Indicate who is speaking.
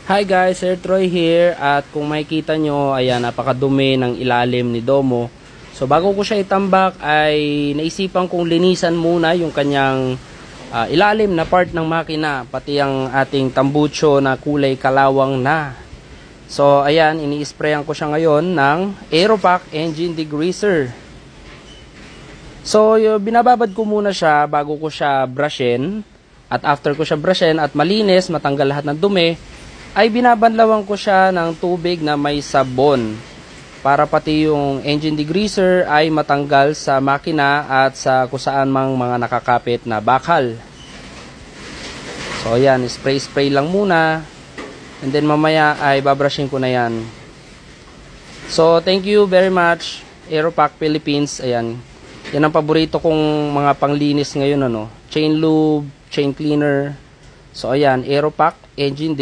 Speaker 1: Hi guys, Sir Troy here at kung makikita nyo, ayan, napakadumi ng ilalim ni Domo. So bago ko siya itambak ay naisipan kong linisan muna yung kanyang ilalim na part ng makina, pati ang ating tambucho na kulay kalawang na. So ayan, ini-sprayan ko siya ngayon ng Aeropack Engine Degreaser. So binababad ko muna siya bago ko siya brushin, at after ko siya brushin at malinis, matanggal lahat ng dumi, ay binabanlawan ko siya ng tubig na may sabon para pati yung engine degreaser ay matanggal sa makina at sa kusaan mang mga nakakapit na bakal. So ayan, spray lang muna and then mamaya ay babrushin ko na yan. So thank you very much Aeropack Philippines. Ayan, yan ang paborito kong mga panglinis ngayon, chain lube, chain cleaner. So ayan, Aeropack Engine